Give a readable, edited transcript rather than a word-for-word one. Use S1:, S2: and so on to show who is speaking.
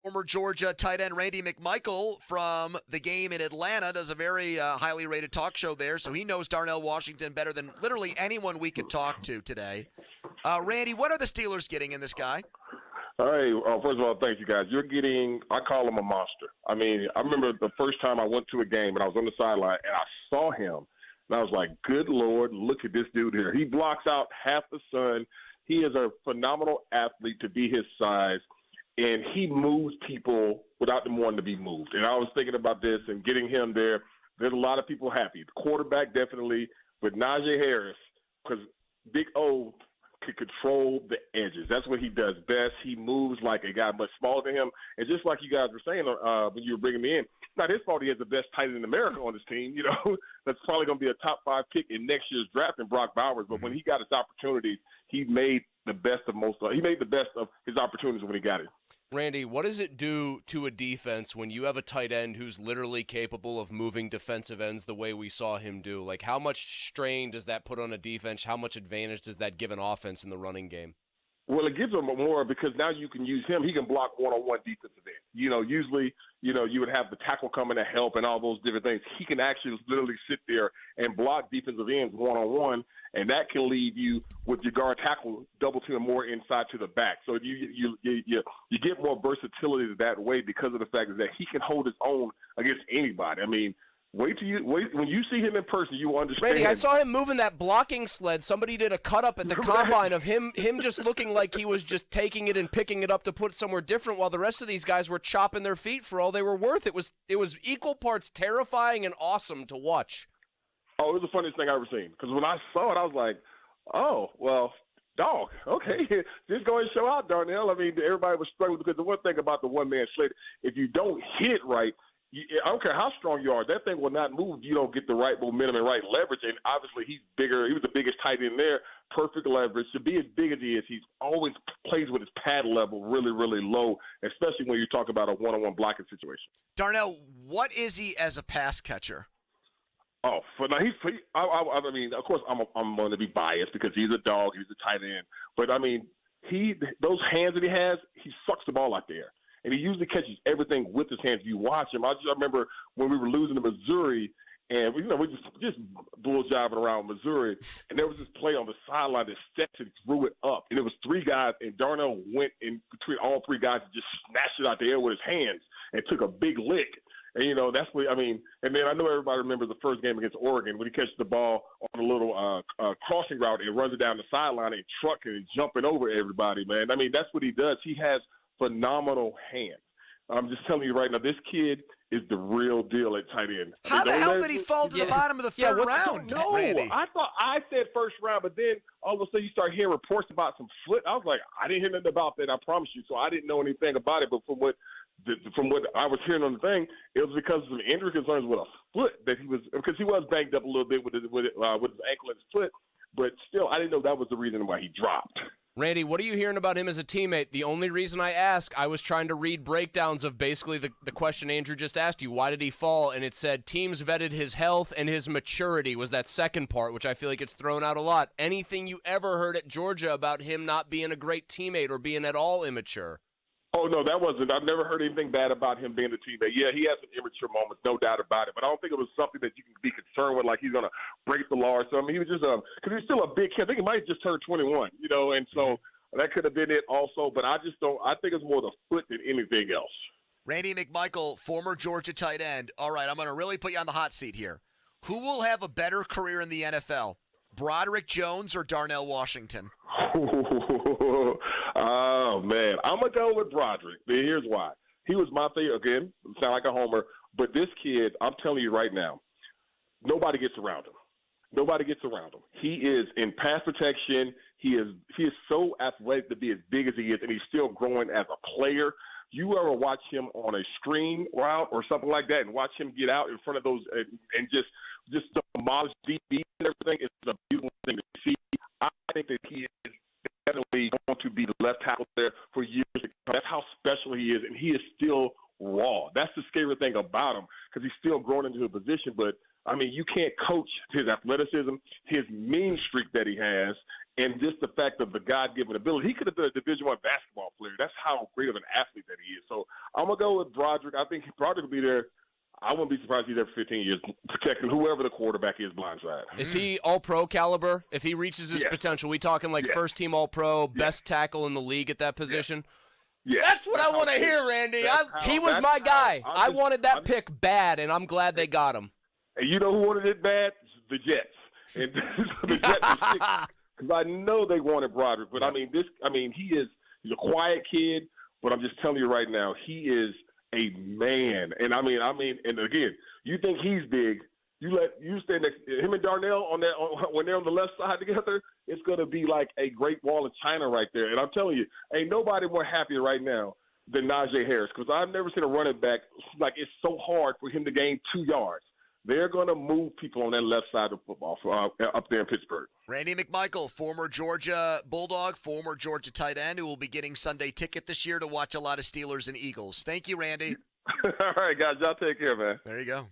S1: Former Georgia tight end Randy McMichael from the game in Atlanta does a very highly rated talk show there, so he knows Darnell Washington better than literally anyone we could talk to today. Randy, what are the Steelers getting in this guy?
S2: All right. First of all, thank you guys. You're getting, I call him a monster. I mean, I remember the first time I went to a game and I was on the sideline and I saw him and I was like, good Lord, look at this dude here. He blocks out half the sun. He is a phenomenal athlete to be his size, and he moves people without them wanting to be moved. And I was thinking about this and getting him there. There's a lot of people happy. The quarterback definitely, but Najee Harris, because Big O can control the edges. That's what he does best. He moves like a guy much smaller than him. And just like you guys were saying when you were bringing me in, it's not his fault he has the best tight end in America on his team. You know, that's probably going to be a top 5 pick in next year's draft in Brock Bowers. But when he got his opportunities, he made the best of his opportunities when he got it.
S3: Randy, what does it do to a defense when you have a tight end who's literally capable of moving defensive ends the way we saw him do? Like, how much strain does that put on a defense? How much advantage does that give an offense in the running game?
S2: Well, it gives him more because now you can use him. He can block one-on-one defensive end. You know, usually, you would have the tackle coming to help and all those different things. He can actually literally sit there and block defensive ends one-on-one, and that can leave you with your guard tackle double team more inside to the back. So you get more versatility that way because of the fact that he can hold his own against anybody. I mean, wait when you see him in person, you will understand.
S3: Randy, I saw him moving that blocking sled. Somebody did a cut up at the combine of him just looking like he was just taking it and picking it up to put somewhere different, while the rest of these guys were chopping their feet for all they were worth. It was equal parts terrifying and awesome to watch.
S2: Oh, it was the funniest thing I ever seen. Because when I saw it, I was like, oh, well, dog, okay. Just go and show out, Darnell. I mean, everybody was struggling because the one thing about the one-man sled, if you don't hit it right, I don't care how strong you are, that thing will not move. You don't get the right momentum and right leverage. And obviously, he's bigger. He was the biggest tight end there. Perfect leverage. To be as big as he is, he's always plays with his pad level really, really low, especially when you talk about a one-on-one blocking situation.
S1: Darnell, what is he as a pass catcher?
S2: Oh, I mean, of course, I'm going to be biased because he's a dog. He's a tight end. But, I mean, those hands that he has, he sucks the ball out there. And he usually catches everything with his hands. You watch him. I remember when we were losing to Missouri, and we just bull jiving around Missouri, and there was this play on the sideline that Stetson threw it up, and it was 3 guys, and Darnell went in between all 3 guys and just snatched it out the air with his hands and took a big lick. And, that's what I mean. And then I know everybody remembers the first game against Oregon when he catches the ball on a little crossing route and runs it down the sideline and trucking and jumping over everybody, man. I mean, that's what he does. He has phenomenal hands. I'm just telling you right now, this kid is the real deal at tight end.
S1: How the hell did he fall to the bottom of the third round?
S2: No,
S1: Randy?
S2: I said first round, but then all of a sudden you start hearing reports about some foot. I was like, I didn't hear nothing about that, I promise you. So I didn't know anything about it, but from what I was hearing on the thing, it was because of some injury concerns with a foot that because he was banged up a little bit with his ankle and his foot, but still, I didn't know that was the reason why he dropped.
S3: Randy, what are you hearing about him as a teammate? The only reason I ask, I was trying to read breakdowns of basically the question Andrew just asked you, why did he fall? And it said teams vetted his health and his maturity was that second part, which I feel like it's thrown out a lot. Anything you ever heard at Georgia about him not being a great teammate or being at all immature?
S2: Oh, no, that wasn't. I've never heard anything bad about him being a teammate. Yeah, he has some immature moments, no doubt about it. But I don't think it was something that you can be concerned with, like he's going to break the law or something. He was just because he's still a big kid. I think he might have just turned 21, and so that could have been it also. But I think it's more the foot than anything else.
S1: Randy McMichael, former Georgia tight end. All right, I'm going to really put you on the hot seat here. Who will have a better career in the NFL, Broderick Jones or Darnell Washington?
S2: Oh, man. I'm going to go with Broderick. Here's why. He was my favorite. Again, sound like a homer. But this kid, I'm telling you right now, nobody gets around him. Nobody gets around him. He is in pass protection. He is so athletic to be as big as he is, and he's still growing as a player. You ever watch him on a screen route or something like that and watch him get out in front of those and just demolish DB and everything? It's a beautiful thing to see. I think that he is definitely going to be the left tackle there for years to come. That's how special he is, and he is still raw. That's the scary thing about him because he's still growing into a position. But, I mean, you can't coach his athleticism, his mean streak that he has, and just the fact of the God-given ability. He could have been a Division I basketball player. That's how great of an athlete that he is. So I'm going to go with Broderick. I think Broderick will be there. I wouldn't be surprised if he's there for 15 years protecting whoever the quarterback is blindside.
S3: Is he all-pro caliber? If he reaches his potential, we talking like first-team all-pro, best tackle in the league at that position?
S2: Yeah.
S3: That's what I want to hear, Randy. He was my guy. I wanted that pick bad, and I'm glad they got him.
S2: And you know who wanted it bad? The Jets. And the Jets because I know they wanted Broderick. But, he's a quiet kid, but I'm just telling you right now, he is a man. And and again, you think he's big, you stand next to him and Darnell when they're on the left side together, it's going to be like a great wall of China right there. And I'm telling you, ain't nobody more happy right now than Najee Harris, because I've never seen a running back, like, it's so hard for him to gain 2 yards. They're going to move people on that left side of football up there in Pittsburgh.
S1: Randy McMichael, former Georgia Bulldog, former Georgia tight end, who will be getting Sunday ticket this year to watch a lot of Steelers and Eagles. Thank you, Randy.
S2: All right, guys. Y'all take care, man.
S1: There you go.